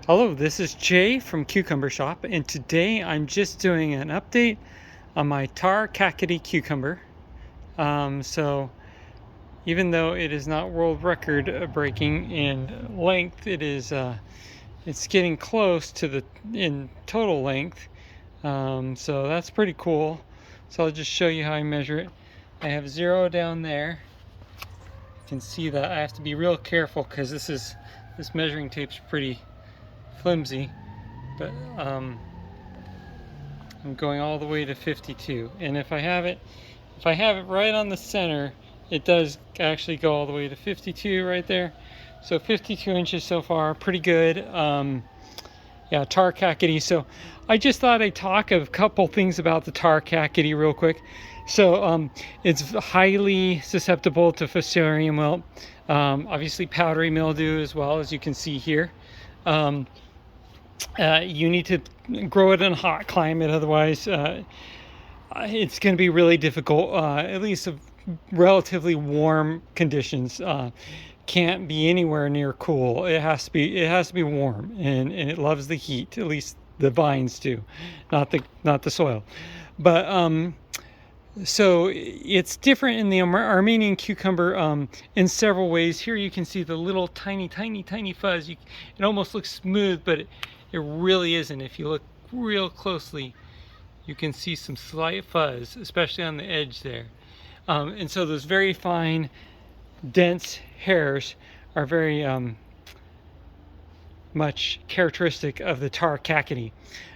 Hello, this is Jay from Cucumber Shop, and today I'm just doing an update on my tar Kakdi cucumber. So even though it is not world record breaking in length, it's getting close to the in total length. So that's pretty cool. So I'll just show you how I measure it. I have 0 down there. You can see that I have to be real careful because this measuring tape's pretty flimsy, but I'm going all the way to 52, and if I have it right on the center, it does actually go all the way to 52 right there. So 52 inches so far, pretty good. Yeah, tar Kakdi. So I just thought I'd talk a couple things about the tar Kakdi real quick. So it's highly susceptible to Fusarium wilt, obviously powdery mildew as well, as you can see here. You need to grow it in a hot climate, otherwise it's going to be really difficult. At least of relatively warm conditions. Can't be anywhere near cool. It has to be warm, and it loves the heat. At least the vines do, not the soil. But so it's different in the Armenian cucumber in several ways. Here you can see the little tiny fuzz. It almost looks smooth, but it really isn't. If you look real closely, you can see some slight fuzz, especially on the edge there. And so those very fine, dense hairs are very much characteristic of the tar Kakdi.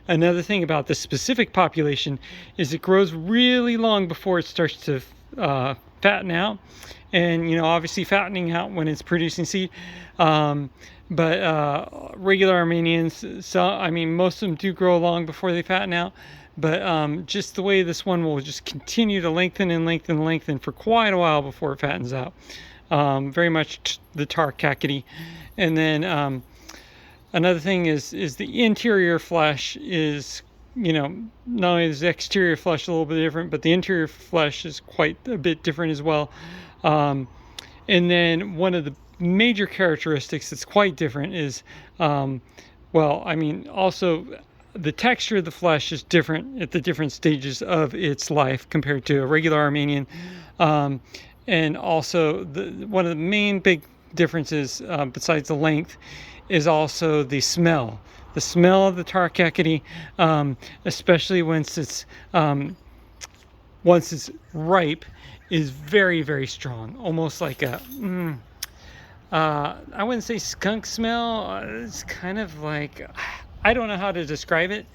Another thing about this specific population is it grows really long before it starts to fatten out, and obviously fattening out when it's producing seed. But regular Armenians, most of them do grow long before they fatten out, but just the way this one will just continue to lengthen and lengthen and lengthen for quite a while before it fattens out. Very much the tar Kakdi. And then another thing is the interior flesh is, not only is the exterior flesh a little bit different, but the interior flesh is quite a bit different as well. And then one of the major characteristics that's quite different is, also the texture of the flesh is different at the different stages of its life compared to a regular Armenian. And also one of the main big differences, besides the length, is also the smell. The smell of the tar Kakdi, especially once it's ripe, is very, very strong. Almost like a, I wouldn't say skunk smell. It's kind of like, I don't know how to describe it,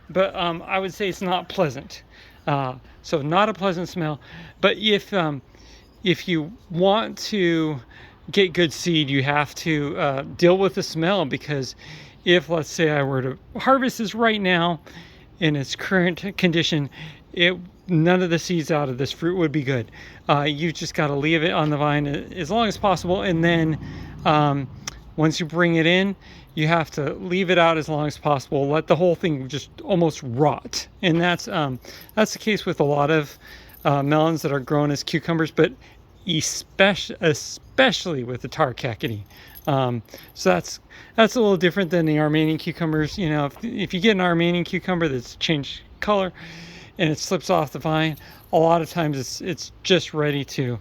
but I would say it's not pleasant. So not a pleasant smell. But if you want to get good seed, you have to deal with the smell, because if, let's say, I were to harvest this right now in its current condition, none of the seeds out of this fruit would be good. You just got to leave it on the vine as long as possible, and then once you bring it in, you have to leave it out as long as possible. Let the whole thing just almost rot, and that's the case with a lot of melons that are grown as cucumbers, but especially with the tar Kakdi. So that's a little different than the Armenian cucumbers. If you get an Armenian cucumber that's changed color and it slips off the vine, a lot of times it's just ready to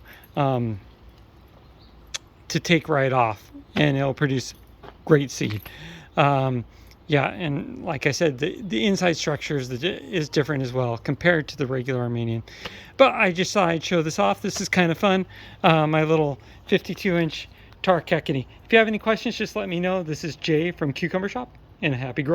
take right off, and it'll produce great seed. Yeah, and like I said, the inside structure is different as well compared to the regular Armenian. But I just thought I'd show this off. This is kind of fun. My little 52-inch tar Kakdi. If you have any questions, just let me know. This is Jay from Cucumber Shop, and happy growing.